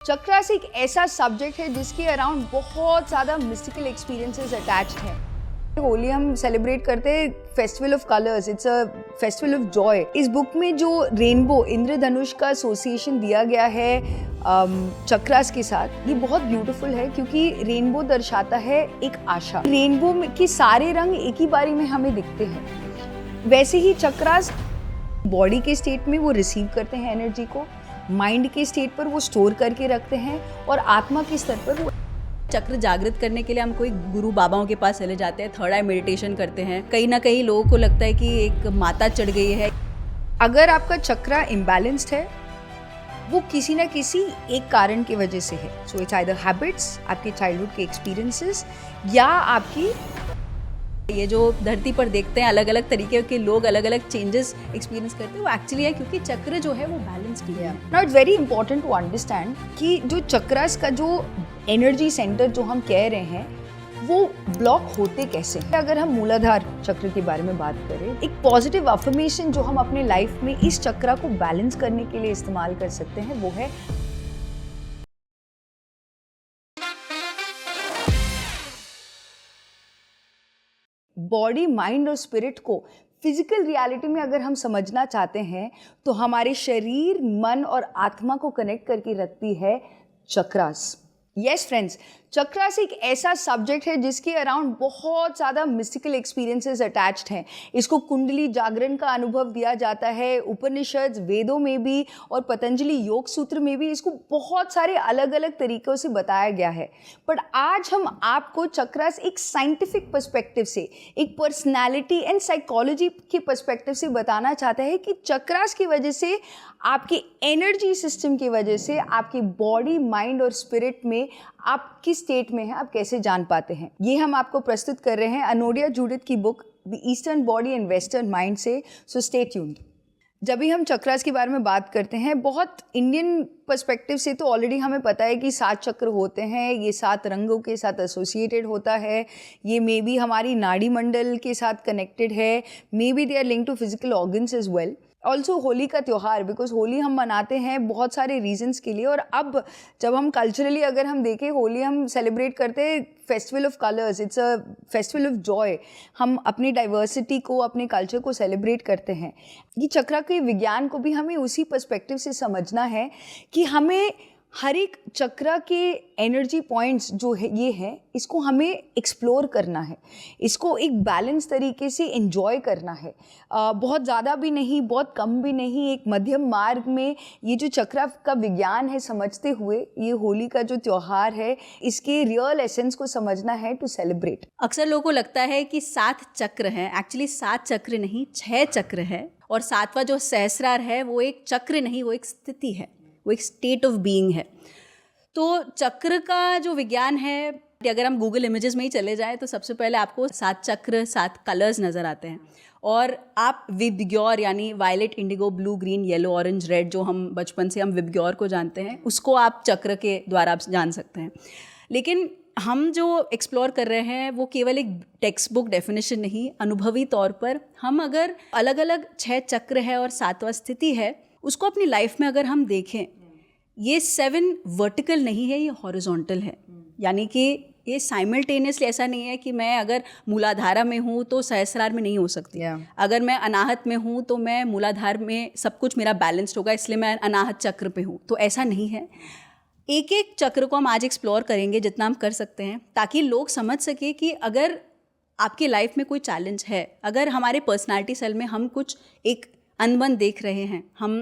चक्रास एक ऐसा सब्जेक्ट है जिसके अराउंड बहुत ज़्यादा मिस्टिकल एक्सपीरियंसेस अटैच्ड हैं। होली हम सेलिब्रेट करते हैं festival of colours, it's a festival of Joy. इस बुक में जो रेनबो इंद्रधनुष का एसोसिएशन दिया गया है चक्रास के साथ, ये बहुत ब्यूटीफुल है क्योंकि रेनबो दर्शाता है एक आशा। रेनबो के सारे रंग एक ही बारी में हमें दिखते हैं। वैसे ही चक्रास बॉडी के स्टेट में वो रिसीव करते हैं एनर्जी को, माइंड के स्टेट पर वो स्टोर करके रखते हैं और आत्मा के स्तर पर वो चक्र जागृत करने के लिए हम कोई गुरु बाबाओं के पास चले जाते हैं, थर्ड आई मेडिटेशन करते हैं। कहीं ना कहीं लोगों को लगता है कि एक माता चढ़ गई है। अगर आपका चक्रा इम्बैलेंस्ड है वो किसी ना किसी एक कारण की वजह से है। सो इट्स आइदर हैबिट्स, आपके चाइल्डहुड के एक्सपीरियंसेस, या आपकी ये जो धरती पर देखते हैं अलग अलग तरीके के लोग अलग अलग चेंजेस एक्सपीरियंस करते हैं, वो एक्चुअली है क्योंकि चक्र जो है वो बैलेंस नहीं है। Now it's very important to understand कि जो चक्रास का जो एनर्जी सेंटर जो हम कह रहे हैं वो ब्लॉक होते कैसे हैं। अगर हम मूलाधार चक्र के बारे में बात करें, एक पॉजिटिव अफर्मेशन जो हम अपने लाइफ में इस चक्रा को बैलेंस करने के लिए इस्तेमाल कर सकते हैं वो है बॉडी, माइंड और स्पिरिट को फिजिकल रियलिटी में अगर हम समझना चाहते हैं तो हमारे शरीर, मन और आत्मा को कनेक्ट करके रखती है चक्रास। यस फ्रेंड्स, चक्रास एक ऐसा सब्जेक्ट है जिसके अराउंड बहुत ज़्यादा मिस्टिकल एक्सपीरियंसेस अटैच्ड हैं। इसको कुंडली जागरण का अनुभव दिया जाता है। उपनिषद, वेदों में भी और पतंजलि योग सूत्र में भी इसको बहुत सारे अलग अलग तरीक़ों से बताया गया है। बट आज हम आपको चक्रास एक साइंटिफिक पर्सपेक्टिव से, एक पर्सनैलिटी एंड साइकोलॉजी के पर्सपेक्टिव से बताना चाहते हैं कि चक्रास की वजह से, आपके एनर्जी सिस्टम की वजह से, आपकी बॉडी, माइंड और स्पिरिट में आप किस स्टेट में हैं, आप कैसे जान पाते हैं। ये हम आपको प्रस्तुत कर रहे हैं अनोडिया जूडिथ की book the eastern body and western mind से। So stay tuned. जब भी हम चक्रास के बारे में बात करते हैं, बहुत इंडियन पर्सपेक्टिव से तो ऑलरेडी हमें पता है कि 7 चक्र होते हैं, ये 7 रंगों के साथ एसोसिएटेड होता है, ये मे बी हमारी नाड़ी मंडल के साथ कनेक्टेड है, may be they are link to physical organs as well. Also Holi का त्यौहार, बिकॉज होली हम मनाते हैं बहुत सारे रीजंस के लिए। और अब जब हम कल्चरली अगर हम देखें, होली हम सेलिब्रेट करते हैं festival of colours, it's a festival of Joy. हम अपनी डाइवर्सिटी को, अपने कल्चर को सेलिब्रेट करते हैं। ये चक्र के विज्ञान को भी हमें उसी पर्सपेक्टिव से समझना है कि हमें हर एक चक्र के एनर्जी पॉइंट्स जो है ये हैं, इसको हमें एक्सप्लोर करना है, इसको एक बैलेंस तरीके से एंजॉय करना है। बहुत ज़्यादा भी नहीं, बहुत कम भी नहीं, एक मध्यम मार्ग में ये जो चक्र का विज्ञान है समझते हुए ये होली का जो त्यौहार है, इसके रियल एसेंस को समझना है, टू सेलिब्रेट। अक्सर लोगों को लगता है कि 7 चक्र हैं, एक्चुअली 7 चक्र नहीं 6 चक्र है। और 7वां जो सहस्रार है वो एक चक्र नहीं, वो एक स्थिति है, वो एक स्टेट ऑफ बीइंग है। तो चक्र का जो विज्ञान है, अगर हम गूगल इमेजेस में ही चले जाएं तो सबसे पहले आपको 7 चक्र, 7 कलर्स नज़र आते हैं। और आप विबग्योर यानी violet, indigo, blue, green, yellow, orange, red, जो हम बचपन से हम विबग्योर को जानते हैं, उसको आप चक्र के द्वारा आप जान सकते हैं। लेकिन हम जो एक्सप्लोर कर रहे हैं वो केवल एक टेक्स्ट बुक डेफिनेशन नहीं, अनुभवी तौर पर हम अगर अलग अलग 6 चक्र है और 7वां स्थिति है, उसको अपनी लाइफ में अगर हम देखें, ये 7 वर्टिकल नहीं है, ये हॉरिजॉन्टल है। यानी कि ये साइमल्टेनियसली ऐसा नहीं है कि मैं अगर मूलाधारा में हूँ तो सहस्रार में नहीं हो सकती। अगर मैं अनाहत में हूँ तो मैं मूलाधार में सब कुछ मेरा बैलेंस्ड होगा, इसलिए मैं अनाहत चक्र पे हूँ, तो ऐसा नहीं है। एक एक चक्र को हम आज एक्सप्लोर करेंगे जितना हम कर सकते हैं, ताकि लोग समझ सके कि अगर आपकी लाइफ में कोई चैलेंज है, अगर हमारे पर्सनालिटी सेल में हम कुछ एक अनबन देख रहे हैं, हम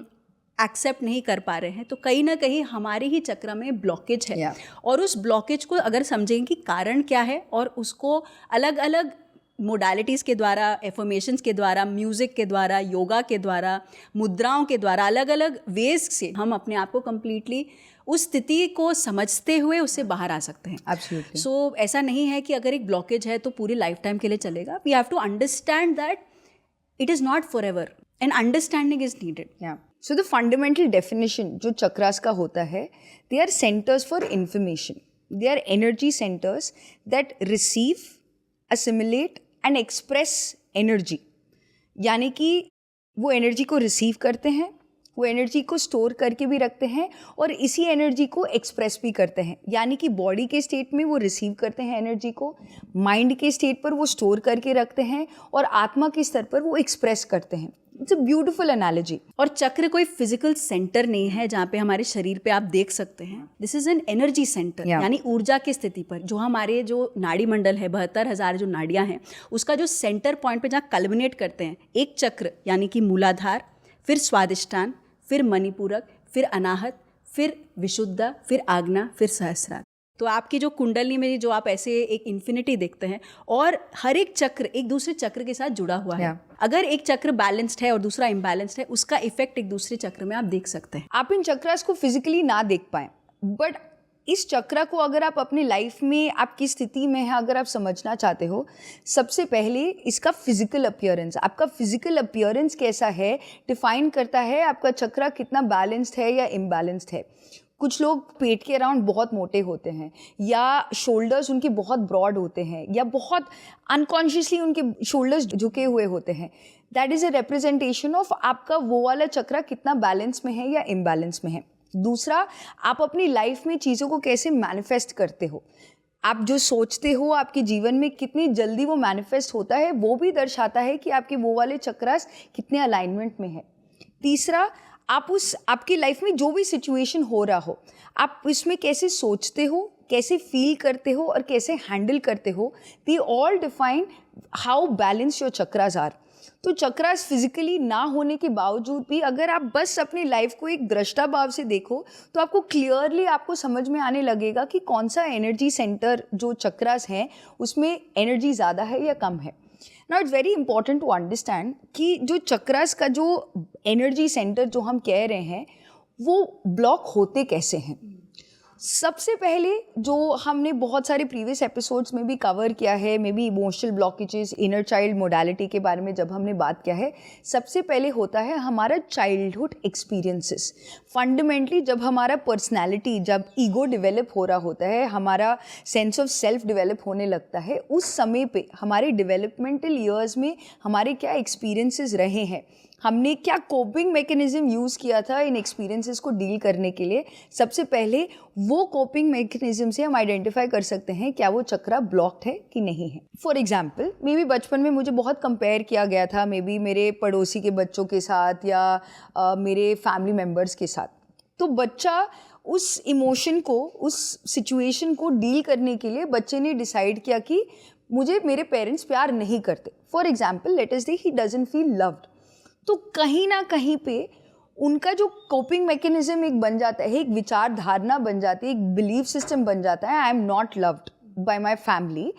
एक्सेप्ट नहीं कर पा रहे हैं, तो कहीं ना कहीं हमारे ही चक्र में ब्लॉकेज है। और उस ब्लॉकेज को अगर समझेंगे कि कारण क्या है, और उसको अलग अलग मोडालिटीज़ के द्वारा, एफर्मेशंस के द्वारा, म्यूज़िक के द्वारा, योगा के द्वारा, मुद्राओं के द्वारा, अलग अलग वेज से हम अपने आप को कम्प्लीटली उस स्थिति को समझते हुए उससे बाहर आ सकते हैं। Absolutely. सो ऐसा नहीं है कि अगर एक ब्लॉकेज है तो पूरी लाइफ टाइम के लिए चलेगा। We have to understand that it is not for ever, and understanding is needed. So the fundamental definition जो चक्रास का होता है, they are centres for information, they are energy centres that receive, assimilate and express energy. यानी कि वो energy को receive करते हैं, वो एनर्जी को स्टोर करके भी रखते हैं और इसी एनर्जी को एक्सप्रेस भी करते हैं, यानी कि बॉडी के स्टेट में वो रिसीव करते हैं एनर्जी को, माइंड के स्टेट पर वो स्टोर करके रखते हैं और आत्मा के स्तर पर वो एक्सप्रेस करते हैं। It's a beautiful analogy. और चक्र कोई फिजिकल सेंटर नहीं है जहाँ पे हमारे शरीर पे आप देख सकते हैं। This is an energy centre, यानी ऊर्जा की स्थिति पर जो हमारे जो नाड़ी मंडल है 72,000 जो नाड़ियाँ हैं उसका जो सेंटर पॉइंट पे जहाँ कल्मिनेट करते हैं एक चक्र, यानी कि मूलाधार, फिर स्वादिष्टान, फिर मणिपूरक, फिर अनाहत, फिर विशुद्धा, फिर आज्ञा, फिर सहस्रार। तो आपकी जो कुंडली में जो आप ऐसे एक इन्फिनिटी देखते हैं और हर एक चक्र एक दूसरे चक्र के साथ जुड़ा हुआ है। अगर एक चक्र बैलेंस्ड है और दूसरा इम्बैलेंस्ड है, उसका इफेक्ट एक दूसरे चक्र में आप देख सकते हैं। आप इन चक्रास को फिजिकली ना देख पाए, बट इस चक्र को अगर आप अपनी लाइफ में आपकी स्थिति में है अगर आप समझना चाहते हो, सबसे पहले इसका फिजिकल अपीयरेंस, आपका फिजिकल अपीयरेंस कैसा है डिफाइन करता है आपका चक्र कितना बैलेंस्ड है या इम्बैलेंस्ड है। कुछ लोग पेट के अराउंड बहुत मोटे होते हैं या शोल्डर्स उनके बहुत ब्रॉड होते हैं या बहुत अनकॉन्शियसली उनके शोल्डर्स झुके हुए होते हैं। That is a representation of आपका वो वाला चक्र कितना बैलेंस में है या इम्बैलेंस में है। दूसरा, आप अपनी लाइफ में चीज़ों को कैसे मैनिफेस्ट करते हो, आप जो सोचते हो आपके जीवन में कितनी जल्दी वो मैनिफेस्ट होता है, वो भी दर्शाता है कि आपके वो वाले चक्रास कितने अलाइनमेंट में है। तीसरा, आप आपकी लाइफ में जो भी सिचुएशन हो रहा हो, आप इसमें कैसे सोचते हो, कैसे फील करते हो और कैसे हैंडल करते हो, they all define how balance your chakras are. तो चक्रास फिजिकली ना होने के बावजूद भी अगर आप बस अपनी लाइफ को एक दृष्टा भाव से देखो तो आपको क्लियरली आपको समझ में आने लगेगा कि कौन सा एनर्जी सेंटर जो चक्रास हैं उसमें एनर्जी ज़्यादा है या कम है। Now it's very important to understand कि जो चक्रास का जो एनर्जी सेंटर जो हम कह रहे हैं वो ब्लॉक होते कैसे हैं। सबसे पहले जो हमने बहुत सारे प्रीवियस एपिसोड्स में भी कवर किया है, may be emotional blockages, inner child modality के बारे में जब हमने बात किया है, सबसे पहले होता है हमारा चाइल्डहुड एक्सपीरियंसेस। फंडामेंटली जब हमारा पर्सनैलिटी, जब ईगो डेवलप हो रहा होता है, हमारा सेंस ऑफ सेल्फ डेवलप होने लगता है, उस समय पे हमारे डेवलपमेंटल ईयर्स में हमारे क्या एक्सपीरियंसेस रहे हैं, हमने क्या कोपिंग मैकेनिज्म यूज़ किया था इन एक्सपीरियंसेस को डील करने के लिए, सबसे पहले वो कोपिंग मैकेनिज्म से हम आइडेंटिफाई कर सकते हैं क्या वो चक्रा ब्लॉक्ड है कि नहीं है। फॉर एग्जाम्पल, मे बी बचपन में मुझे बहुत कंपेयर किया गया था, मे बी मेरे पड़ोसी के बच्चों के साथ या मेरे फैमिली मेम्बर्स के साथ। तो बच्चा उस इमोशन को, उस सिचुएशन को डील करने के लिए बच्चे ने डिसाइड किया कि मुझे मेरे पेरेंट्स प्यार नहीं करते। फॉर एग्जाम्पल, लेट अस से ही डजंट फील लव्ड। तो कहीं ना कहीं पे उनका जो कोपिंग मैकेनिज्म एक बन जाता है, एक विचार धारणा बन जाती है, एक बिलीफ सिस्टम बन जाता है, आई am not loved by my family.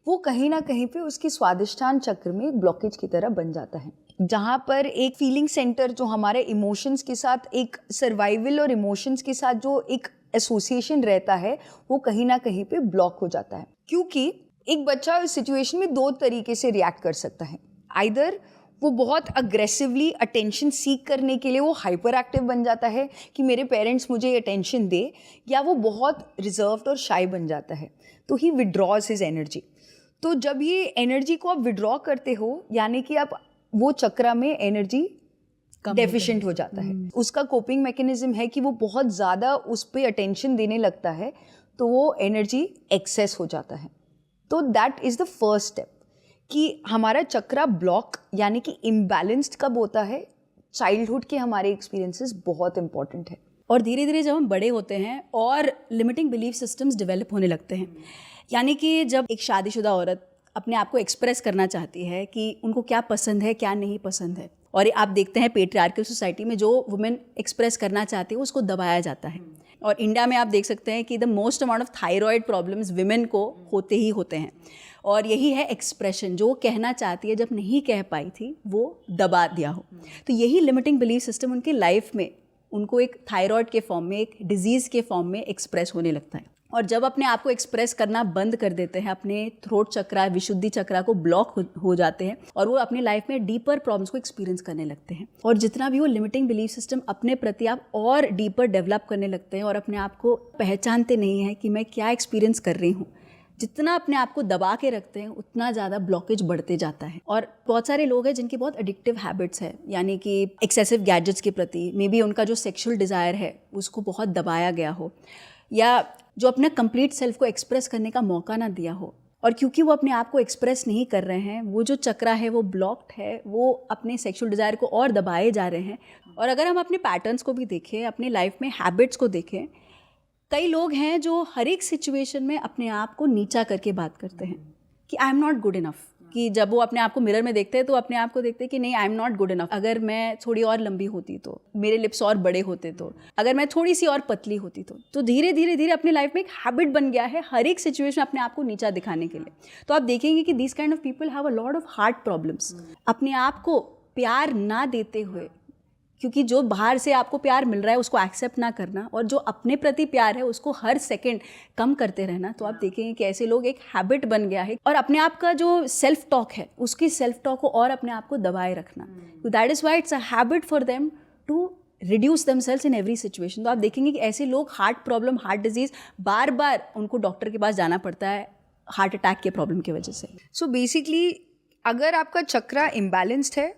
वो कहीं ना कहीं पे उसकी स्वादिष्टान चक्र में एक ब्लॉकेज की तरह बन जाता है, जहाँ पर एक फीलिंग सेंटर जो हमारे इमोशंस के साथ, एक सर्वाइवल और इमोशंस के साथ जो एक एसोसिएशन रहता है, वो कहीं ना कहीं पे ब्लॉक हो जाता है। क्योंकि एक बच्चा इस सिचुएशन में दो तरीके से रिएक्ट कर सकता है। आइदर वो बहुत अग्रेसिवली अटेंशन सीख करने के लिए वो हाइपर एक्टिव बन जाता है कि मेरे पेरेंट्स मुझे अटेंशन दे, या वो बहुत रिजर्व्ड और शाई बन जाता है, तो ही विड्रॉज हिज एनर्जी। तो जब ये एनर्जी को आप विड्रॉ करते हो, यानी कि आप वो चक्रा में एनर्जी डेफिशिएंट हो जाता है। उसका कोपिंग मैकेनिज्म है कि वो बहुत ज़्यादा उस पर अटेंशन देने लगता है, तो वो एनर्जी एक्सेस हो जाता है। तो that is the first step कि हमारा चक्रा ब्लॉक यानी कि इम्बैलेंस्ड कब होता है। चाइल्डहुड के हमारे एक्सपीरियंसेस बहुत इंपॉर्टेंट है। और धीरे धीरे जब हम बड़े होते हैं और लिमिटिंग बिलीफ सिस्टम्स डेवलप होने लगते हैं, यानी कि जब एक शादीशुदा औरत अपने आप को एक्सप्रेस करना चाहती है कि उनको क्या पसंद है, क्या नहीं पसंद है, और आप देखते हैं पेट्रियार्कल सोसाइटी में जो वुमेन एक्सप्रेस करना चाहती है उसको दबाया जाता है। और इंडिया में आप देख सकते हैं कि the most amount of thyroid problems women को होते ही होते हैं, और यही है एक्सप्रेशन, जो कहना चाहती है जब नहीं कह पाई थी वो दबा दिया हो। तो यही लिमिटिंग बिलीफ सिस्टम उनके लाइफ में उनको एक थायराइड के फॉर्म में, एक डिजीज़ के फॉर्म में एक्सप्रेस होने लगता है। और जब अपने आप को एक्सप्रेस करना बंद कर देते हैं, अपने थ्रोट चक्रा, विशुद्धि चक्रा को ब्लॉक हो जाते हैं, और वो अपनी लाइफ में डीपर प्रॉब्लम्स को एक्सपीरियंस करने लगते हैं। और जितना भी वो लिमिटिंग बिलीफ सिस्टम अपने प्रति आप और डीपर डेवलप करने लगते हैं और अपने आप को पहचानते नहीं हैं कि मैं क्या एक्सपीरियंस कर रही हूँ, जितना अपने आप को दबा के रखते हैं उतना ज़्यादा ब्लॉकेज बढ़ते जाता है। और बहुत सारे लोग हैं जिनकी बहुत एडिक्टिव हैबिट्स है, यानी कि एक्सेसिव गैजेट्स के प्रति, मे बी उनका जो सेक्सुअल डिज़ायर है उसको बहुत दबाया गया हो, या जो अपना कंप्लीट सेल्फ को एक्सप्रेस करने का मौका ना दिया हो, और क्योंकि वो अपने आप को एक्सप्रेस नहीं कर रहे हैं, वो जो चक्रा है वो ब्लॉक्ड है, वो अपने सेक्सुअल डिज़ायर को और दबाए जा रहे हैं। और अगर हम अपने पैटर्न्स को भी देखें, अपने लाइफ में हैबिट्स को देखें, कई लोग हैं जो हर एक सिचुएशन में अपने आप को नीचा करके बात करते हैं कि I am not good enough, कि जब वो अपने आप को मिरर में देखते हैं तो अपने आप को देखते हैं कि नहीं, आई एम नॉट गुड इनफ, अगर मैं थोड़ी और लंबी होती तो, मेरे लिप्स और बड़े होते तो, अगर मैं थोड़ी सी और पतली होती तो धीरे धीरे धीरे अपनी लाइफ में एक हैबिट बन गया है हर एक सिचुएशन अपने आप को नीचा दिखाने के लिए। तो आप देखेंगे कि this kind of people have a lot of heart problems, अपने आप को प्यार ना देते हुए, क्योंकि जो बाहर से आपको प्यार मिल रहा है उसको एक्सेप्ट ना करना, और जो अपने प्रति प्यार है उसको हर सेकंड कम करते रहना। तो आप देखेंगे कि ऐसे लोग एक हैबिट बन गया है, और अपने आप का जो सेल्फ टॉक है उसकी सेल्फ टॉक को और अपने आप को दबाए रखना। तो that is why it's a habit for them to reduce themselves in every situation. तो आप देखेंगे कि ऐसे लोग हार्ट प्रॉब्लम, हार्ट डिजीज़, बार बार उनको डॉक्टर के पास जाना पड़ता है हार्ट अटैक के प्रॉब्लम की वजह से। सो बेसिकली अगर आपका चक्रा इम्बैलेंस्ड है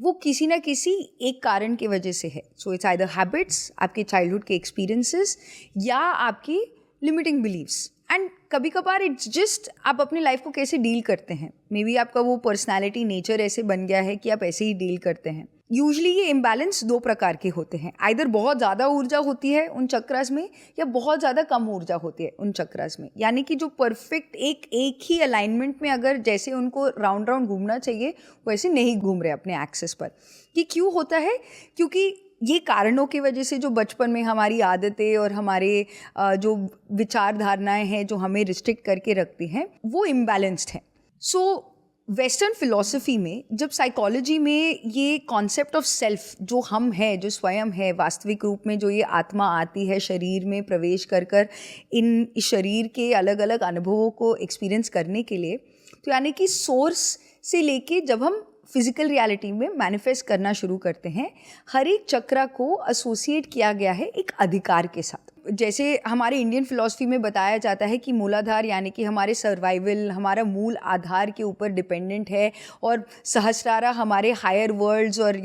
वो किसी ना किसी एक कारण की वजह से है। सो इट्स आइदर हैबिट्स, आपके चाइल्डहुड के एक्सपीरियंसेस, या आपकी लिमिटिंग बिलीव्स। एंड कभी कभार इट्स जस्ट आप अपनी लाइफ को कैसे डील करते हैं। मे बी आपका वो पर्सनैलिटी, नेचर ऐसे बन गया है कि आप ऐसे ही डील करते हैं। यूजली ये इम्बैलेंस दो प्रकार के होते हैं, आइदर बहुत ज़्यादा ऊर्जा होती है उन चक्रास में, या बहुत ज़्यादा कम ऊर्जा होती है उन चक्रास में। यानी कि जो परफेक्ट एक ही अलाइनमेंट में अगर जैसे उनको राउंड राउंड घूमना चाहिए वैसे नहीं घूम रहे अपने एक्सेस पर। ये क्यों होता है? क्योंकि ये कारणों की वजह से जो बचपन में हमारी आदतें और हमारे जो विचारधारणाएं हैं जो हमें रिस्ट्रिक्ट करके रखती हैं वो इम्बैलेंस्ड हैं। सो वेस्टर्न फिलॉसफी में, जब साइकोलॉजी में ये कॉन्सेप्ट ऑफ सेल्फ, जो हम हैं, जो स्वयं है वास्तविक रूप में, जो ये आत्मा आती है शरीर में प्रवेश कर कर इन शरीर के अलग अलग अनुभवों को एक्सपीरियंस करने के लिए, तो यानी कि सोर्स से लेके जब हम फिजिकल रियलिटी में मैनिफेस्ट करना शुरू करते हैं, हर एक चक्रा को एसोसिएट किया गया है एक अधिकार के साथ। जैसे हमारे इंडियन फिलॉसफी में बताया जाता है कि मूलाधार यानी कि हमारे सर्वाइवल, हमारा मूल आधार के ऊपर डिपेंडेंट है, और सहस्रारा हमारे हायर वर्ल्ड्स और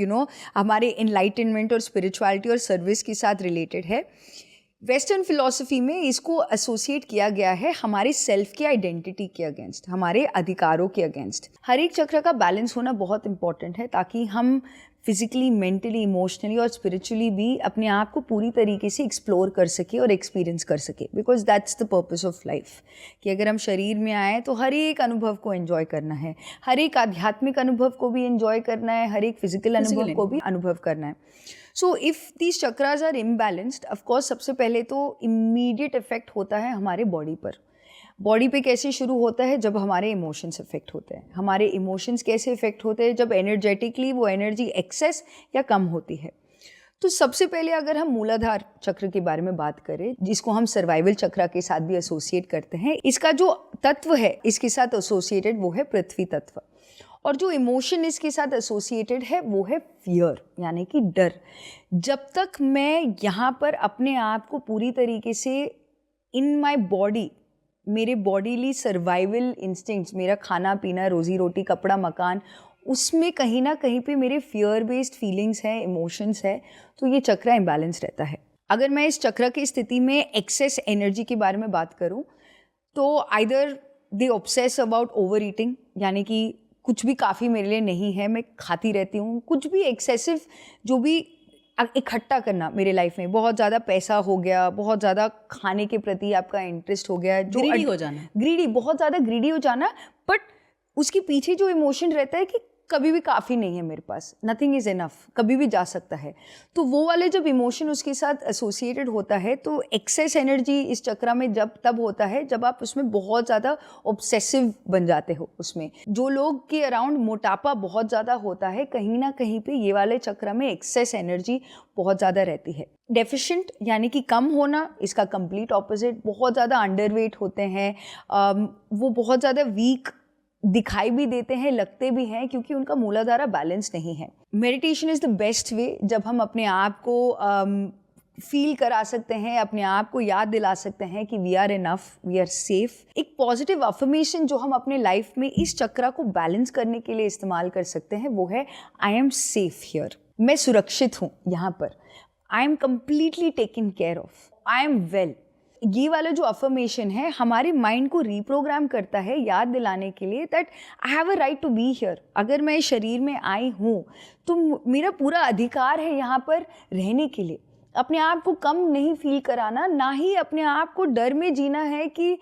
हमारे एनलाइटनमेंट और स्पिरिचुअलिटी और सर्विस के साथ रिलेटेड है। वेस्टर्न फिलॉसफी में इसको एसोसिएट किया गया है हमारे सेल्फ की आइडेंटिटी के अगेंस्ट, हमारे अधिकारों के अगेंस्ट। हर एक चक्र का बैलेंस होना बहुत इंपॉर्टेंट है ताकि हम फिजिकली, मेंटली, इमोशनली और स्पिरिचुअली भी अपने आप को पूरी तरीके से एक्सप्लोर कर सके और एक्सपीरियंस कर सके। Because that's the purpose of life, कि अगर हम शरीर में आए तो हर एक अनुभव को एंजॉय करना है, हर एक आध्यात्मिक अनुभव को भी एंजॉय करना है, हर एक फिजिकल अनुभव को भी अनुभव करना है। So if these chakras are imbalanced, of course सबसे पहले तो इमीडिएट इफेक्ट होता है हमारे बॉडी पर। बॉडी पे कैसे शुरू होता है? जब हमारे इमोशंस इफेक्ट होते हैं। हमारे इमोशंस कैसे इफेक्ट होते हैं? जब एनर्जेटिकली वो एनर्जी एक्सेस या कम होती है। तो सबसे पहले अगर हम मूलाधार चक्र के बारे में बात करें, जिसको हम सर्वाइवल चक्र के साथ भी एसोसिएट करते हैं, इसका जो तत्व है इसके साथ एसोसिएटेड वो है पृथ्वी तत्व, और जो इमोशन इसके साथ एसोसिएटेड है वो है फियर, यानी कि डर। जब तक मैं यहाँ पर अपने आप को पूरी तरीके से इन माई बॉडी, मेरे बॉडीली सर्वाइवल इंस्टिंक्ट्स, मेरा खाना पीना, रोजी रोटी, कपड़ा मकान, उसमें कहीं ना कहीं पे मेरे फियर बेस्ड फीलिंग्स हैं, इमोशंस है, तो ये चक्र इम्बैलेंस रहता है। अगर मैं इस चक्र की स्थिति में एक्सेस एनर्जी के बारे में बात करूँ तो either they obsess about over eating, यानी कि कुछ भी काफ़ी मेरे लिए नहीं है, मैं खाती रहती हूँ, कुछ भी एक्सेसिव जो भी इकट्ठा करना मेरे लाइफ में, बहुत ज़्यादा पैसा हो गया, बहुत ज़्यादा खाने के प्रति आपका इंटरेस्ट हो गया, जो ग्रीडी हो जाना, ग्रीडी, बहुत ज़्यादा ग्रीडी हो जाना। बट उसके पीछे जो इमोशन रहता है कि कभी भी काफ़ी नहीं है मेरे पास, नथिंग इज़ इनफ, कभी भी जा सकता है, तो वो वाले जब इमोशन उसके साथ एसोसिएटेड होता है तो एक्सेस एनर्जी इस चक्र में तब होता है जब आप उसमें बहुत ज़्यादा ऑब्सेसिव बन जाते हो। उसमें जो लोग के अराउंड मोटापा बहुत ज़्यादा होता है, कहीं ना कहीं पे ये वाले चक्र में एक्सेस एनर्जी बहुत ज़्यादा रहती है। डेफिशिएंट यानी कि कम होना, इसका कंप्लीट ऑपोजिट। बहुत ज़्यादा अंडरवेट होते हैं, वो बहुत ज़्यादा वीक दिखाई भी देते हैं, लगते भी हैं, क्योंकि उनका मूलाधारा बैलेंस नहीं है। Meditation is the best way, जब हम अपने आप को फील करा सकते हैं, अपने आप को याद दिला सकते हैं कि we are enough, we are safe. एक पॉजिटिव अफर्मेशन जो हम अपने लाइफ में इस चक्रा को बैलेंस करने के लिए इस्तेमाल कर सकते हैं वो है आई एम सेफ हियर, मैं सुरक्षित हूँ यहाँ पर, I am completely taken care of, I am well. ये वाला जो अफर्मेशन है हमारे माइंड को रीप्रोग्राम करता है याद दिलाने के लिए that I have a right to be here. अगर मैं शरीर में आई हूँ तो मेरा पूरा अधिकार है यहाँ पर रहने के लिए। अपने आप को कम नहीं फील कराना, ना ही अपने आप को डर में जीना है कि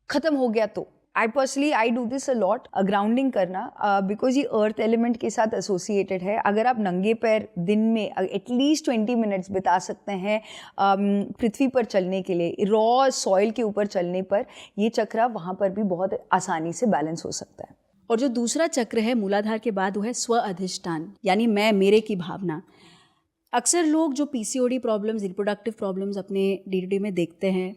ख़त्म हो गया तो। I do this a lot, grounding करना, बिकॉज ये अर्थ एलिमेंट के साथ एसोसिएटेड है। अगर आप नंगे पैर दिन में एटलीस्ट 20 मिनट्स बिता सकते हैं पृथ्वी पर चलने के लिए, रॉ सॉइल के ऊपर चलने पर, ये चक्रा वहाँ पर भी बहुत आसानी से बैलेंस हो सकता है। और जो दूसरा चक्र है मूलाधार के बाद वो है स्व अधिष्ठान, यानी मैं मेरे की भावना। अक्सर लोग जो पीसीओडी प्रॉब्लम्स, रिप्रोडक्टिव प्रॉब्लम्स अपने डे में देखते हैं,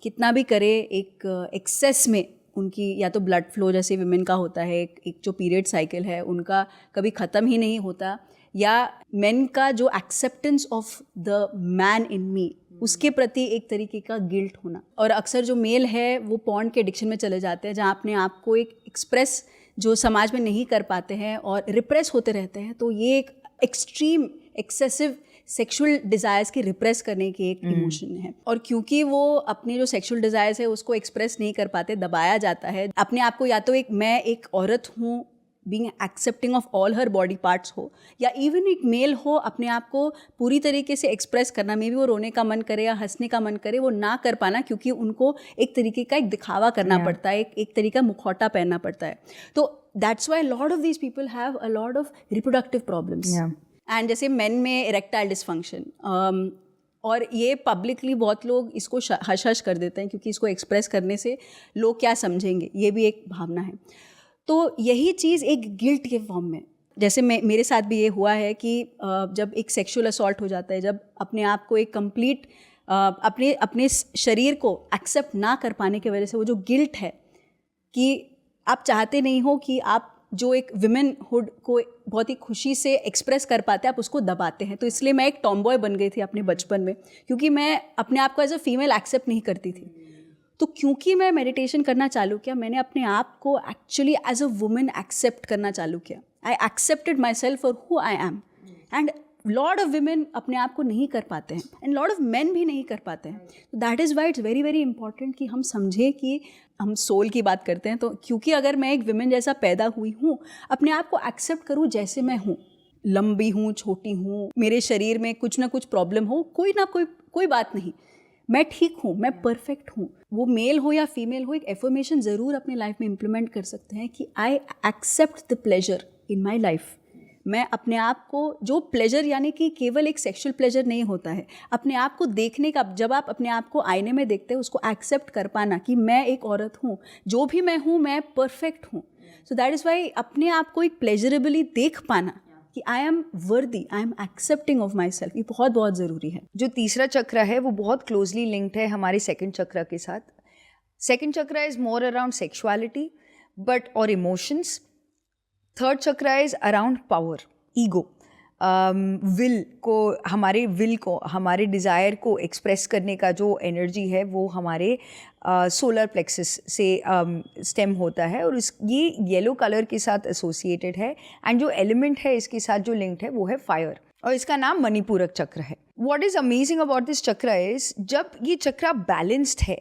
कितना भी करे एक एक्सेस में उनकी या तो ब्लड फ्लो जैसे विमेन का होता है, एक जो पीरियड साइकिल है उनका कभी ख़त्म ही नहीं होता, या मेन का जो acceptance of the man in me उसके प्रति एक तरीके का गिल्ट होना। और अक्सर जो मेल है वो पॉर्न के एडिक्शन में चले जाते हैं, जहाँ अपने आप को एक एक्सप्रेस जो समाज में नहीं कर पाते हैं और रिप्रेस होते रहते हैं। तो ये एक एक्सट्रीम एक्सेसिव सेक्सुअल डिज़ायर्स की रिप्रेस करने की एक इमोशन है। और क्योंकि वो अपने जो सेक्सुअल डिज़ायर्स है उसको एक्सप्रेस नहीं कर पाते, दबाया जाता है अपने आप को, या तो मैं एक औरत हूँ being accepting of all her body parts हो, या इवन एक मेल हो अपने आप को पूरी तरीके से एक्सप्रेस करना, मे भी वो रोने का मन करे या हंसने का मन करे, वो ना कर पाना क्योंकि उनको एक तरीके का एक दिखावा करना पड़ता है, एक तरीका मुखौटा पहनना पड़ता है। तो that's why lot of these people have a lot of reproductive problems. And जैसे मेन में इरेक्टाइल डिसफंक्शन, और ये पब्लिकली बहुत लोग इसको हश हश कर देते हैं क्योंकि इसको एक्सप्रेस करने से लोग क्या समझेंगे, ये भी एक भावना है। तो यही चीज़ एक गिल्ट के फॉर्म में, जैसे मेरे साथ भी ये हुआ है कि जब एक सेक्सुअल असॉल्ट हो जाता है, जब अपने आप को एक कंप्लीट अपने शरीर को एक्सेप्ट ना कर पाने की वजह से वो जो गिल्ट है कि आप चाहते नहीं हो कि आप जो एक विमेनहुड को बहुत ही खुशी से एक्सप्रेस कर पाते हैं, आप उसको दबाते हैं। तो इसलिए मैं एक टॉमबॉय बन गई थी अपने बचपन में, क्योंकि मैं अपने आप को एज अ फीमेल एक्सेप्ट नहीं करती थी। तो क्योंकि मैं मेडिटेशन करना चालू किया, मैंने अपने आप को actually as a women accept करना चालू किया। I accepted my self for who I am. And lot of women अपने आप को नहीं कर पाते हैं, एंड लॉट ऑफ मेन भी नहीं कर पाते हैं। तो that is why it's very very important कि हम समझें कि हम सोल की बात करते हैं, तो क्योंकि अगर मैं एक विमेन जैसा पैदा हुई हूँ, अपने आप को एक्सेप्ट करूँ जैसे मैं हूँ, लंबी हूँ, छोटी हूँ, मेरे शरीर में कुछ ना कुछ प्रॉब्लम हो, कोई बात नहीं, मैं ठीक हूँ, मैं परफेक्ट हूँ। वो मेल हो या फीमेल हो, एक एफर्मेशन ज़रूर अपने लाइफ में इम्प्लीमेंट कर सकते हैं कि I accept the pleasure in my life. मैं अपने आप को, जो प्लेजर यानी कि केवल एक सेक्सुअल प्लेजर नहीं होता है, अपने आप को देखने का, जब आप अपने आप को आईने में देखते हैं उसको एक्सेप्ट कर पाना कि मैं एक औरत हूँ, जो भी मैं हूँ मैं परफेक्ट हूँ। सो दैट इज़ वाई अपने आप को एक प्लेजरेबली देख पाना कि आई एम वर्दी, I am accepting of my self, ये बहुत बहुत ज़रूरी है। जो तीसरा चक्र है वो बहुत क्लोजली लिंक्ड है हमारे सेकंड चक्र के साथ। सेकंड चक्र is more around sexuality but और इमोशंस। थर्ड चक्र is around power, ego, will को, हमारे डिज़ायर को एक्सप्रेस करने का जो एनर्जी है वो हमारे सोलर प्लेक्सस से स्टेम होता है, और ये येलो कलर के साथ एसोसिएटेड है। एंड जो एलिमेंट है इसके साथ जो लिंक्ड है वो है फायर, और इसका नाम मणिपूरक चक्र है। What is amazing about this चक्र इज, जब ये चक्र बैलेंस्ड है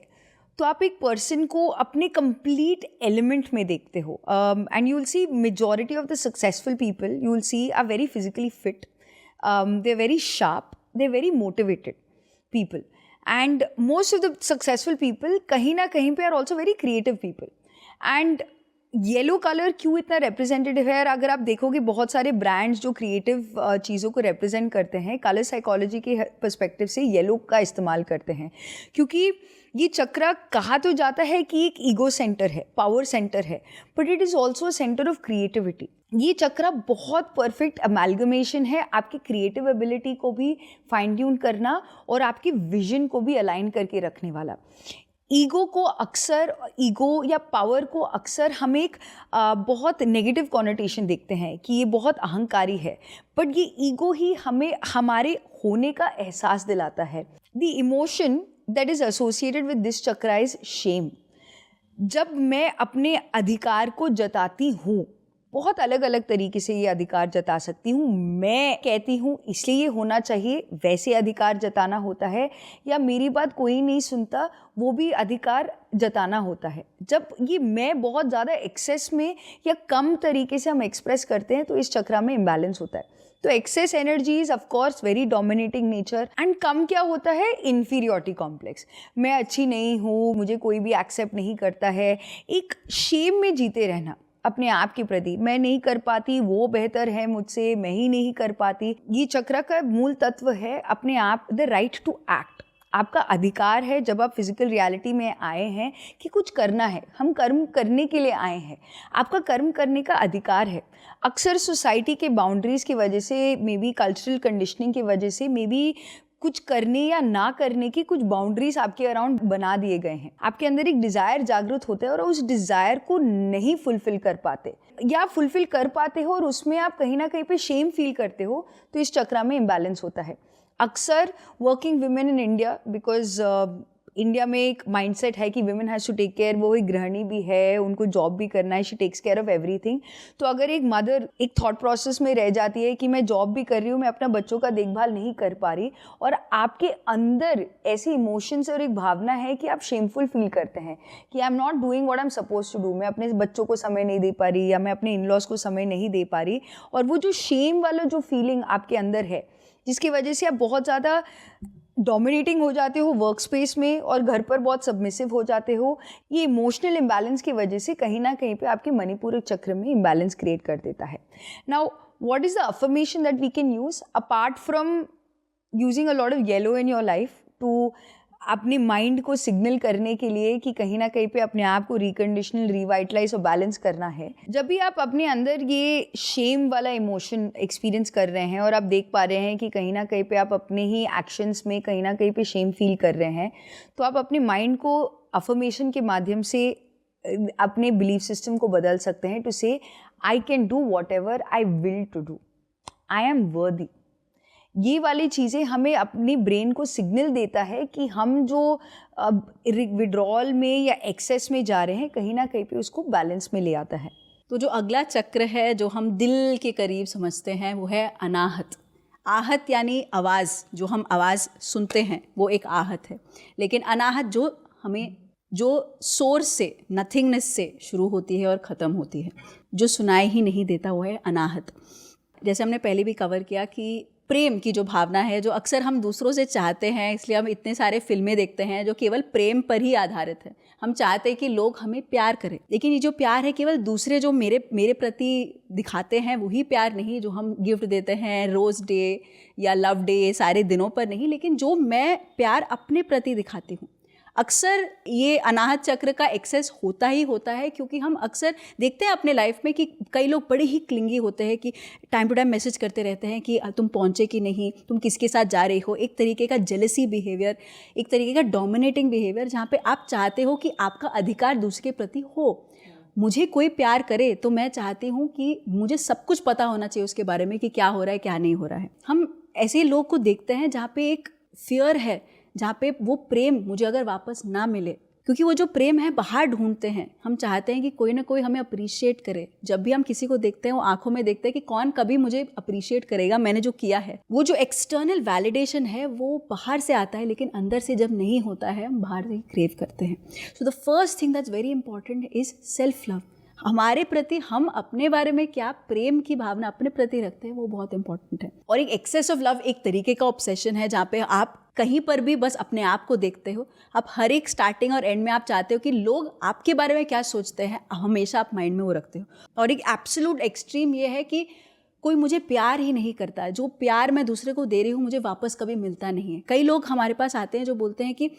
तो आप एक पर्सन को अपने कंप्लीट एलिमेंट में देखते हो। And you will see majority of the successful people you will see are very physically fit, they are very sharp, they are very motivated people, and most of the successful people कहीं ना कहीं पे are also very creative people. And yellow colour क्यों इतना representative है? अगर आप देखोगे बहुत सारे ब्रांड्स जो क्रिएटिव चीज़ों को रिप्रेजेंट करते हैं, कलर साइकोलॉजी के पर्सपेक्टिव से येलो का इस्तेमाल करते हैं, क्योंकि ये चक्र कहा तो जाता है कि एक ईगो सेंटर है, पावर सेंटर है, but it is also centre of creativity. ये चक्र बहुत परफेक्ट अमेलगमेशन है आपकी क्रिएटिव एबिलिटी को भी फाइन ट्यून करना और आपकी विजन को भी अलाइन करके रखने वाला। ईगो या पावर को अक्सर हम एक बहुत नेगेटिव कॉनोटेशन देखते हैं कि ये बहुत अहंकारी है, बट ये ईगो ही हमें हमारे होने का एहसास दिलाता है। The emotion that is associated with this chakra is shame. जब मैं अपने अधिकार को जताती हूँ, बहुत अलग अलग तरीके से ये अधिकार जता सकती हूँ। मैं कहती हूँ इसलिए ये होना चाहिए, वैसे अधिकार जताना होता है, या मेरी बात कोई नहीं सुनता, वो भी अधिकार जताना होता है। जब ये मैं बहुत ज़्यादा एक्सेस में या कम तरीके से हम एक्सप्रेस करते हैं तो इस चक्रा में इम्बैलेंस होता है। तो excess energy is of course very dominating nature, and कम क्या होता है, इन्फीरियोरिटी कॉम्प्लेक्स। मैं अच्छी नहीं हूँ, मुझे कोई भी एक्सेप्ट नहीं करता है, एक शेम में जीते रहना अपने आप के प्रति। मैं नहीं कर पाती, वो बेहतर है मुझसे, मैं ही नहीं कर पाती। ये चक्र का मूल तत्व है अपने आप, द राइट टू एक्ट। आपका अधिकार है जब आप फिजिकल रियलिटी में आए हैं कि कुछ करना है, हम कर्म करने के लिए आए हैं, आपका कर्म करने का अधिकार है। अक्सर सोसाइटी के बाउंड्रीज़ की वजह से, मे बी कल्चरल कंडीशनिंग की वजह से, मे बी कुछ करने या ना करने की कुछ बाउंड्रीज आपके अराउंड बना दिए गए हैं। आपके अंदर एक डिज़ायर जागृत होता है और उस डिज़ायर को नहीं फुलफिल कर पाते, या फुलफिल कर पाते हो और उसमें आप कहीं ना कहीं पे शेम फील करते हो, तो इस चक्रा में इम्बैलेंस होता है। अक्सर working women in India, because India में एक माइंडसेट है कि women has to take care, वो एक गृहिणी भी है, उनको जॉब भी करना है, she takes care of everything. तो अगर एक मदर एक थॉट प्रोसेस में रह जाती है कि मैं जॉब भी कर रही हूँ, मैं अपना बच्चों का देखभाल नहीं कर पा रही, और आपके अंदर ऐसे इमोशंस और एक भावना है कि आप शेमफुल फील करते हैं कि I am not doing what I am suppose to do, मैं अपने बच्चों को समय नहीं दे पा रही, या मैं अपने इन लॉज को समय नहीं दे पा रही, और वो जो शेम वाला जो फीलिंग आपके अंदर है, जिसकी वजह से आप बहुत ज़्यादा डोमिनेटिंग हो जाते हो वर्क स्पेस में और घर पर बहुत सबमिसिव हो जाते हो, ये इमोशनल इम्बैलेंस की वजह से कहीं ना कहीं पे आपके मणिपुरक चक्र में इम्बैलेंस क्रिएट कर देता है। Now what is the affirmation that we can use apart from using a lot of yellow in your life to अपने माइंड को सिग्नल करने के लिए कि कहीं ना कहीं पे अपने आप को रिकंडीशनल, रिवाइटलाइज और बैलेंस करना है। जब भी आप अपने अंदर ये शेम वाला इमोशन एक्सपीरियंस कर रहे हैं और आप देख पा रहे हैं कि कहीं ना कहीं पे आप अपने ही एक्शंस में कहीं ना कहीं पे शेम फील कर रहे हैं, तो आप अपने माइंड को अफर्मेशन के माध्यम से अपने बिलीफ सिस्टम को बदल सकते हैं to say I can do what ever I will to do, I am worthy. ये वाली चीज़ें हमें अपनी ब्रेन को सिग्नल देता है कि हम जो विड्रॉल में या एक्सेस में जा रहे हैं, कहीं ना कहीं पे उसको बैलेंस में ले आता है। तो जो अगला चक्र है जो हम दिल के करीब समझते हैं वो है अनाहत। आहत यानी आवाज़, जो हम आवाज़ सुनते हैं वो एक आहत है, लेकिन अनाहत जो हमें जो सोर्स से, नथिंगनेस से शुरू होती है और ख़त्म होती है, जो सुनाई ही नहीं देता, वो है अनाहत। जैसे हमने पहले भी कवर किया कि प्रेम की जो भावना है, जो अक्सर हम दूसरों से चाहते हैं, इसलिए हम इतने सारे फिल्में देखते हैं जो केवल प्रेम पर ही आधारित है। हम चाहते हैं कि लोग हमें प्यार करें, लेकिन ये जो प्यार है केवल दूसरे जो मेरे प्रति दिखाते हैं वही प्यार नहीं, जो हम गिफ्ट देते हैं रोज़ डे या लव डे, सारे दिनों पर नहीं, लेकिन जो मैं प्यार अपने प्रति दिखाती हूँ। अक्सर ये अनाहत चक्र का एक्सेस होता ही होता है, क्योंकि हम अक्सर देखते हैं अपने लाइफ में कि कई लोग बड़े ही क्लिंगी होते हैं कि टाइम टू टाइम मैसेज करते रहते हैं कि तुम पहुँचे कि नहीं, तुम किसके साथ जा रही हो। एक तरीके का जेलसी बिहेवियर, एक तरीके का डोमिनेटिंग बिहेवियर, जहाँ पे आप चाहते हो कि आपका अधिकार दूसरे के प्रति हो। मुझे कोई प्यार करे तो मैं चाहती हूँ कि मुझे सब कुछ पता होना चाहिए उसके बारे में कि क्या हो रहा है, क्या नहीं हो रहा है। हम ऐसे लोग को देखते हैं जहाँ पे एक फियर है, जहाँ पे वो प्रेम मुझे अगर वापस ना मिले, क्योंकि वो जो प्रेम है बाहर ढूंढते हैं। हम चाहते हैं कि कोई ना कोई हमें अप्रिशिएट करे। जब भी हम किसी को देखते हैं वो आंखों में देखते हैं कि कौन कभी मुझे अप्रिशिएट करेगा मैंने जो किया है। वो जो एक्सटर्नल वैलिडेशन है वो बाहर से आता है, लेकिन अंदर से जब नहीं होता है हम बाहर से क्रेव करते हैं। So the first thing that's very important is self love. हमारे प्रति हम अपने बारे में क्या प्रेम की भावना अपने प्रति रखते हैं, वो बहुत इंपॉर्टेंट है। और एक एक्सेस ऑफ लव एक तरीके का ऑब्सेशन है, जहाँ पे आप कहीं पर भी बस अपने आप को देखते हो। आप हर एक स्टार्टिंग और एंड में आप चाहते हो कि लोग आपके बारे में क्या सोचते हैं, हमेशा आप माइंड में वो रखते हो। और एक एब्सोल्यूट एक्सट्रीम ये है कि कोई मुझे प्यार ही नहीं करता, जो प्यार मैं दूसरे को दे रही हूँ मुझे वापस कभी मिलता नहीं है। कई लोग हमारे पास आते हैं जो बोलते हैं कि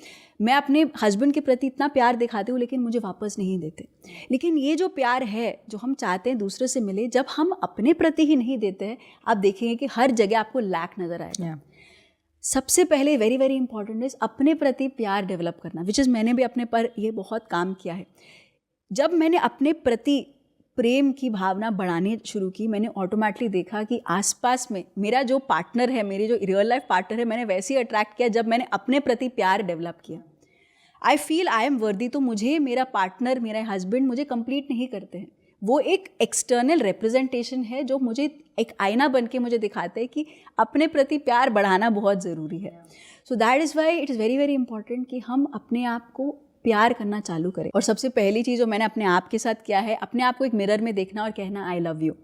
मैं अपने हस्बैंड के प्रति इतना प्यार दिखाती हूँ लेकिन मुझे वापस नहीं देते। लेकिन ये जो प्यार है जो हम चाहते हैं दूसरे से मिले, जब हम अपने प्रति ही नहीं देते हैं, आप देखेंगे कि हर जगह आपको लैक नज़र आएगा। सबसे पहले वेरी वेरी इंपॉर्टेंट इज अपने प्रति प्यार डेवलप करना, विच इज़ मैंने भी अपने पर ये बहुत काम किया है। जब मैंने अपने प्रति प्रेम की भावना बढ़ानी शुरू की, मैंने ऑटोमेटिकली देखा कि आसपास में मेरा जो पार्टनर है, मेरी जो रियल लाइफ पार्टनर है, मैंने वैसे ही अट्रैक्ट किया जब मैंने अपने प्रति प्यार डेवलप किया। आई फील आई एम वर्दी, तो मुझे मेरा पार्टनर, मेरा हस्बैंड मुझे कंप्लीट नहीं करते हैं। वो एक एक्सटर्नल रिप्रेजेंटेशन है जो मुझे एक आईना बन के मुझे दिखाते हैं कि अपने प्रति प्यार बढ़ाना बहुत ज़रूरी है। So that is why it is very very important कि हम अपने आप को प्यार करना चालू करें। और सबसे पहली चीज़ जो मैंने अपने आप के साथ किया है, अपने आप को एक मिरर में देखना और कहना आई लव यू।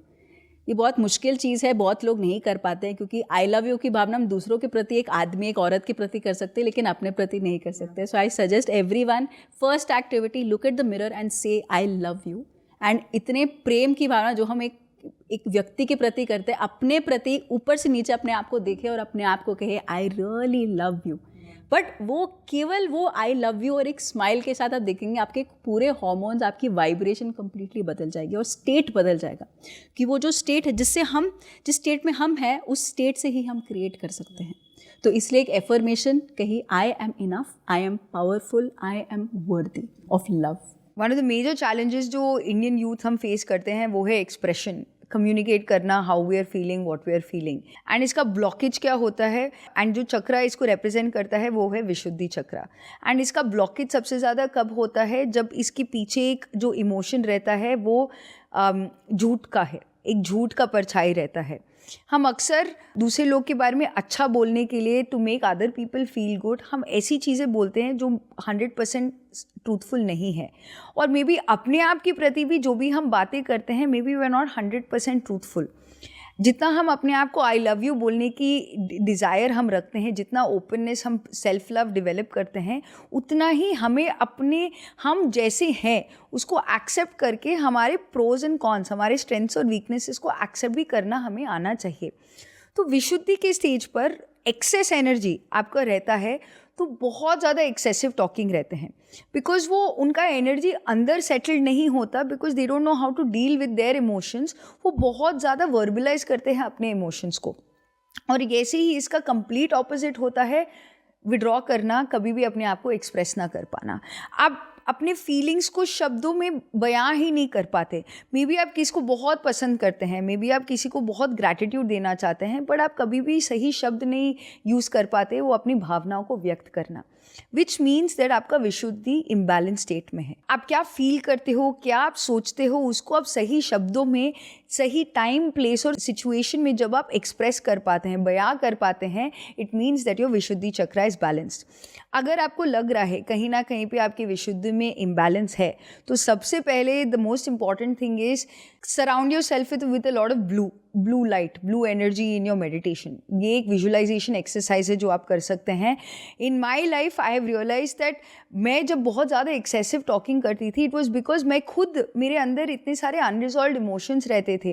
ये बहुत मुश्किल चीज़ है, बहुत लोग नहीं कर पाते हैं, क्योंकि आई लव यू की भावना हम दूसरों के प्रति, एक आदमी एक औरत के प्रति कर सकते हैं, लेकिन अपने प्रति नहीं कर सकते। So I suggest everyone, first activity, look at the mirror and say I love you. And इतने प्रेम की भावना जो हम एक व्यक्ति के प्रति करते हैं, अपने प्रति ऊपर से नीचे अपने आप को देखें और अपने आप को कहे I really love you. But वो केवल वो आई लव यू और एक स्माइल के साथ आप देखेंगे, आपके पूरे हॉर्मोन्स, आपकी वाइब्रेशन कंप्लीटली बदल जाएगी और स्टेट बदल जाएगा। कि वो जो स्टेट है जिस स्टेट में हम हैं, उस स्टेट से ही हम क्रिएट कर सकते हैं। तो इसलिए एक एफर्मेशन कही, I am enough, I am powerful, I am worthy of love. One of the major challenges जो इंडियन यूथ हम फेस करते हैं वो है एक्सप्रेशन, कम्युनिकेट करना, how we are feeling, what we are feeling. And इसका blockage क्या होता है, एंड जो चक्रा इसको रिप्रेजेंट करता है वो है विशुद्धि चक्रा। एंड इसका ब्लॉकेज सबसे ज़्यादा कब होता है, जब इसके पीछे एक जो इमोशन रहता है वो झूठ का है, एक झूठ का परछाई रहता है। हम अक्सर दूसरे लोग के बारे में अच्छा बोलने के लिए, to make other people feel good, हम ऐसी चीज़ें बोलते हैं जो 100% ट्रूथफुल नहीं है। और मे बी अपने आप के प्रति भी जो भी हम बातें करते हैं, may be we are not 100% truthful. जितना हम अपने आप को आई लव यू बोलने की डिज़ायर हम रखते हैं, जितना ओपननेस हम सेल्फ लव डेवलप करते हैं, उतना ही हमें अपने हम जैसे हैं उसको एक्सेप्ट करके हमारे प्रोज एंड कॉन्स, हमारे स्ट्रेंथ्स और वीकनेसेस को एक्सेप्ट भी करना हमें आना चाहिए। तो विशुद्धि के स्टेज पर एक्सेस एनर्जी आपका रहता है तो बहुत ज़्यादा एक्सेसिव टॉकिंग रहते हैं, बिकॉज वो उनका एनर्जी अंदर सेटल्ड नहीं होता, because they don't know how to deal with their emotions. वो बहुत ज़्यादा वर्बलाइज करते हैं अपने इमोशंस को। और ऐसे ही इसका कंप्लीट ऑपोजिट होता है विड्रॉ करना, कभी भी अपने आप को एक्सप्रेस ना कर पाना। आप अपने फीलिंग्स को शब्दों में बयां ही नहीं कर पाते। मे बी आप किसी को बहुत पसंद करते हैं, मे बी आप किसी को बहुत ग्रैटिट्यूड देना चाहते हैं, बट आप कभी भी सही शब्द नहीं यूज़ कर पाते वो अपनी भावनाओं को व्यक्त करना, विच मीन्स दैट आपका विशुद्धि इम्बैलेंस स्टेट में है। आप क्या फील करते हो, क्या आप सोचते हो, उसको आप सही शब्दों में, सही टाइम, प्लेस और सिचुएशन में जब आप एक्सप्रेस कर पाते हैं, बयां कर पाते हैं, it means that your Vishuddhi chakra is balanced. अगर आपको लग रहा है कहीं ना कहीं पे आपकी विशुद्धि में इम्बैलेंस है, तो सबसे पहले the most important thing is surround your self with a lot of blue light, blue energy in your meditation. ये एक विजुअलाइजेशन एक्सरसाइज है जो आप कर सकते हैं। In my life I have realize that मैं जब बहुत ज़्यादा एक्सेसिव टॉकिंग करती थी, इट वॉज बिकॉज मैं खुद, मेरे अंदर इतने सारे अनरिजॉल्व्ड इमोशंस रहते थे,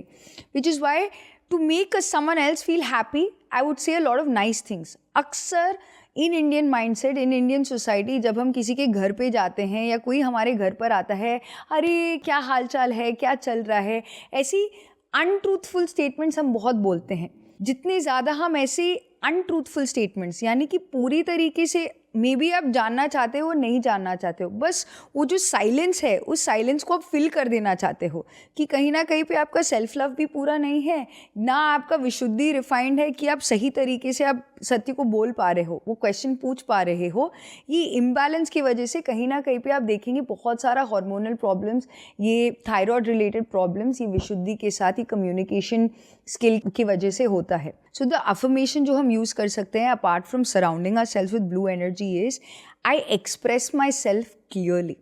which is why to make someone else feel happy I would say a lot of nice things. अक्सर in Indian mindset, in Indian society, जब हम किसी के घर पे जाते हैं या कोई हमारे घर पर आता है, अरे क्या हाल चाल है, क्या चल रहा है, ऐसी अनट्रूथफुल स्टेटमेंट्स हम बहुत बोलते हैं। जितने ज़्यादा हम ऐसे अनट्रूथफुल स्टेटमेंट्स, यानी कि पूरी तरीके से मे बी आप जानना चाहते हो, नहीं जानना चाहते हो, बस वो जो साइलेंस है उस साइलेंस को आप फिल कर देना चाहते हो कि कहीं ना कहीं पे आपका सेल्फ लव भी पूरा नहीं है, ना आपका विशुद्धि रिफाइंड है कि आप सही तरीके से आप सत्य को बोल पा रहे हो, वो क्वेश्चन पूछ पा रहे हो। ये इम्बैलेंस की वजह से कहीं ना कहीं पे आप देखेंगे बहुत सारा हार्मोनल प्रॉब्लम्स, ये थायराइड रिलेटेड प्रॉब्लम्स, ये विशुद्धि के साथ ही कम्युनिकेशन स्किल की वजह से होता है। सो द अफर्मेशन जो हम यूज़ कर सकते हैं apart from surrounding our self with blue energy is I express my self clearly.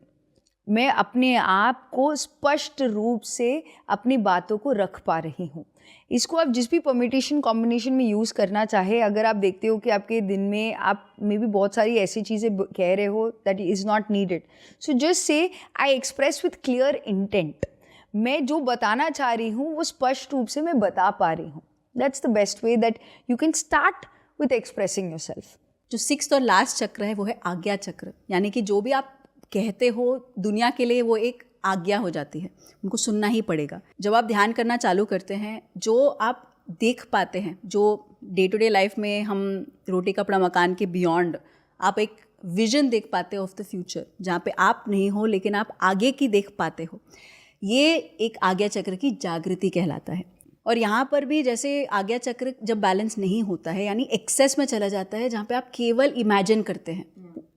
मैं अपने आप को स्पष्ट रूप से अपनी बातों को रख पा रही हूँ। इसको आप जिस भी परम्यूटेशन कॉम्बिनेशन में यूज़ करना चाहे, अगर आप देखते हो कि आपके दिन में आप मे बी बहुत सारी ऐसी चीज़ें कह रहे हो that is not needed, so just say I express with clear intent. मैं जो बताना चाह रही हूँ वो स्पष्ट रूप से मैं बता पा रही हूँ। That's the best way that you can start with expressing your self. जो 6th और लास्ट चक्र है वो है आज्ञा चक्र, यानी कि जो भी आप कहते हो दुनिया के लिए वो एक आज्ञा हो जाती है, उनको सुनना ही पड़ेगा। जब आप ध्यान करना चालू करते हैं, जो आप देख पाते हैं, जो डे टू डे लाइफ में हम रोटी कपड़ा मकान के बियॉन्ड आप एक विजन देख पाते हो ऑफ द फ्यूचर, जहाँ पे आप नहीं हो लेकिन आप आगे की देख पाते हो, ये एक आज्ञा चक्र की जागृति कहलाता है। और यहाँ पर भी जैसे आज्ञा चक्र जब बैलेंस नहीं होता है, यानी एक्सेस में चला जाता है, जहाँ पे आप केवल इमेजिन करते हैं,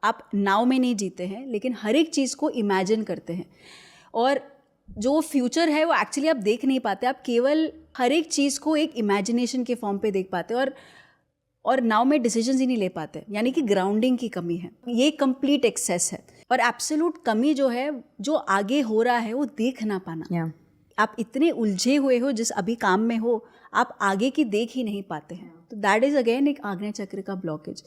आप नाव में नहीं जीते हैं लेकिन हर एक चीज़ को इमेजिन करते हैं, और जो फ्यूचर है वो एक्चुअली आप देख नहीं पाते, आप केवल हर एक चीज़ को एक इमेजिनेशन के फॉर्म पे देख पाते हैं, और नाव में डिसीजंस ही नहीं ले पाते, यानी कि ग्राउंडिंग की कमी है। ये कंप्लीट एक्सेस है। और एब्सोल्यूट कमी जो है, जो आगे हो रहा है वो देख ना पाना। आप इतने उलझे हुए हो जिस अभी काम में हो, आप आगे की देख ही नहीं पाते हैं। तो दैट इज़ अगेन एक आज्ञा चक्र का ब्लॉकेज।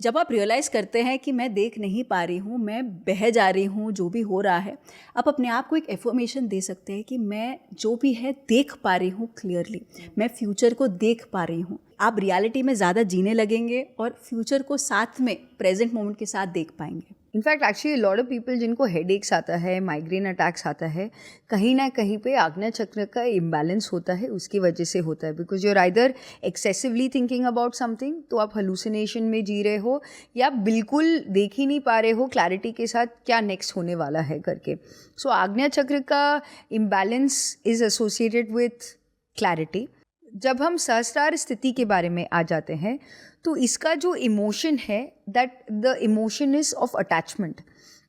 जब आप रियलाइज़ करते हैं कि मैं देख नहीं पा रही हूँ, मैं बह जा रही हूँ जो भी हो रहा है, आप अपने आप को एक एफर्मेशन दे सकते हैं कि मैं जो भी है देख पा रही हूँ क्लियरली, मैं फ्यूचर को देख पा रही हूँ। आप रियलिटी में ज़्यादा जीने लगेंगे और फ्यूचर को साथ में प्रेजेंट मोमेंट के साथ देख पाएंगे। In fact actually lot of people जिनको हेडेक्स आता है, माइग्रेन अटैक्स आता है, कहीं ना कहीं पे आज्ञा चक्र का इम्बैलेंस होता है, उसकी वजह से होता है। Because you are either excessively thinking about something, तो आप हलूसिनेशन में जी रहे हो, या बिल्कुल देख ही नहीं पा रहे हो क्लैरिटी के साथ क्या नेक्स्ट होने वाला है करके। सो आज्ञा चक्र का imbalance is associated with clarity. जब हम सहस्रार स्थिति के बारे में आ जाते हैं, तो इसका जो इमोशन है, that the emotion is of attachment,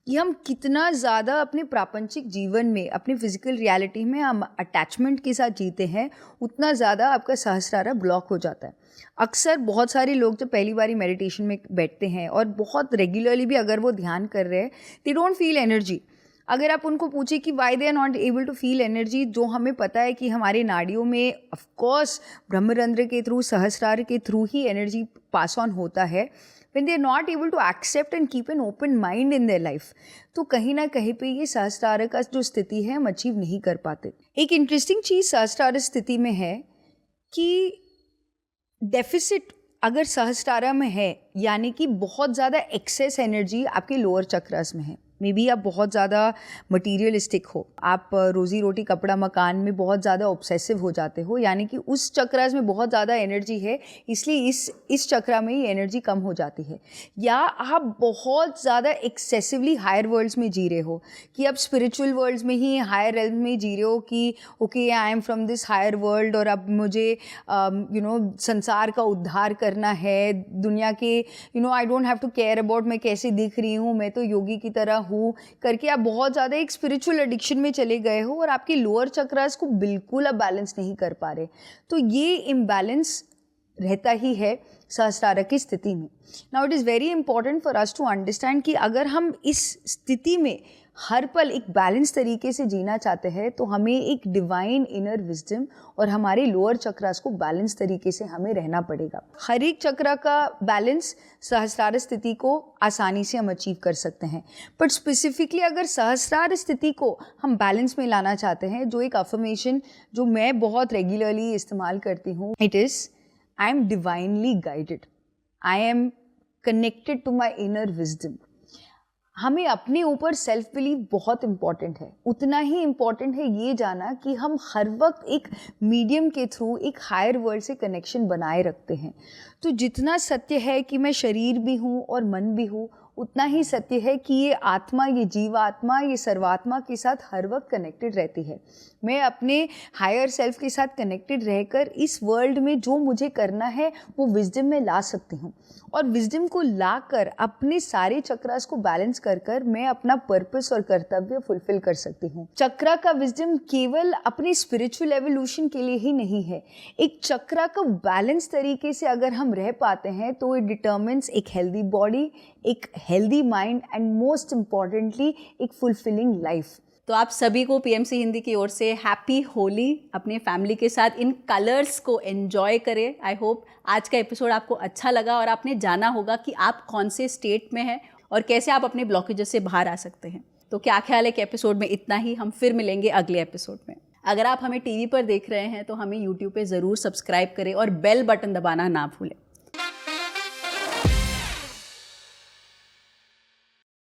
कि हम कितना ज़्यादा अपने प्रापंचिक जीवन में, अपने फिजिकल रियलिटी में हम अटैचमेंट के साथ जीते हैं, उतना ज़्यादा आपका सहस्रार ब्लॉक हो जाता है। अक्सर बहुत सारे लोग जब पहली बारी मेडिटेशन में बैठते हैं और बहुत रेगुलरली भी अगर वो ध्यान कर रहे हैं, दे डोंट फील एनर्जी। अगर आप उनको पूछे कि why they are not able to feel energy, जो हमें पता है कि हमारे नाड़ियों में ऑफकोर्स ब्रह्मरंध्र के थ्रू, सहस्रार के through he energy pass on होता है, when they are not able to accept and keep an open mind in their life, तो कहीं ना कहीं पे ये सहस्रार का जो स्थिति है हम अचीव नहीं कर पाते। एक इंटरेस्टिंग चीज़ सहस्रार स्थिति में है कि डेफिसिट अगर सहस्रार में है, यानी कि बहुत ज़्यादा एक्सेस एनर्जी आपके लोअर चक्रास में है, मे बी आप बहुत ज़्यादा मटीरियलिस्टिक हो, आप रोज़ी रोटी कपड़ा मकान में बहुत ज़्यादा ऑब्सेसिव हो जाते हो, यानी कि उस चक्रास में बहुत ज़्यादा एनर्जी है, इसलिए इस चक्रा में ही एनर्जी कम हो जाती है। या आप बहुत ज़्यादा एक्सेसिवली हायर वर्ल्ड्स में जी रहे हो, कि आप स्पिरिचुअल वर्ल्ड्स में ही, हायर रेल्म में जी रहे हो, कि okay I am from this higher world और अब मुझे संसार का उद्धार करना है, दुनिया के I don't have to care about मैं कैसे दिख रही हूँ, मैं तो योगी की तरह हूँ करके आप बहुत ज़्यादा एक स्पिरिचुअल एडिक्शन में चले गए हो और आपके लोअर चक्रास को बिल्कुल आप बैलेंस नहीं कर पा रहे। तो ये इम्बैलेंस रहता ही है सहस्रार की स्थिति में। Now it is very important for us to understand कि अगर हम इस स्थिति में हर पल एक बैलेंस तरीके से जीना चाहते हैं, तो हमें एक डिवाइन इनर विजडम और हमारे लोअर चक्रास को बैलेंस तरीके से हमें रहना पड़ेगा। हर एक चक्रा का बैलेंस सहस्रार स्थिति को आसानी से हम अचीव कर सकते हैं, बट स्पेसिफिकली अगर सहस्रार स्थिति को हम बैलेंस में लाना चाहते हैं, जो एक अफर्मेशन जो मैं बहुत रेगुलरली इस्तेमाल करती हूँ, it is I am divinely guided, I am connected to my inner wisdom. हमें अपने ऊपर सेल्फ बिलीव बहुत इम्पॉर्टेंट है, उतना ही इम्पॉर्टेंट है ये जाना कि हम हर वक्त एक मीडियम के थ्रू एक हायर वर्ल्ड से कनेक्शन बनाए रखते हैं। तो जितना सत्य है कि मैं शरीर भी हूँ और मन भी हूँ, उतना ही सत्य है कि ये आत्मा, ये जीवात्मा, ये सर्वात्मा के साथ हर वक्त कनेक्टेड रहती है। मैं अपने हायर सेल्फ के साथ कनेक्टेड रहकर इस वर्ल्ड में जो मुझे करना है वो विजडम में ला सकती हूँ, और विजडम को लाकर अपने सारे चक्रास को बैलेंस कर मैं अपना पर्पस और कर्तव्य फुलफिल कर सकती हूँ। चक्रा का विजडम केवल अपने स्पिरिचुअल एवोल्यूशन के लिए ही नहीं है। एक चक्रा का बैलेंस तरीके से अगर हम रह पाते हैं तो इट डिटर्मिन्स एक हेल्दी बॉडी, एक healthy mind and most importantly एक फुलफिलिंग लाइफ। तो आप सभी को पीएमसी हिंदी की ओर से हैप्पी होली। अपने फैमिली के साथ इन कलर्स को एंजॉय करें। आई होप आज का एपिसोड आपको अच्छा लगा और आपने जाना होगा कि आप कौन से स्टेट में हैं और कैसे आप अपने ब्लॉकेजेस से बाहर आ सकते हैं। तो क्या ख्याल है कि एपिसोड में इतना ही, हम फिर मिलेंगे अगले एपिसोड में। अगर आप हमें टीवी पर देख रहे हैं तो हमें यूट्यूब पे ज़रूर सब्सक्राइब करें और बेल बटन दबाना ना भूलें।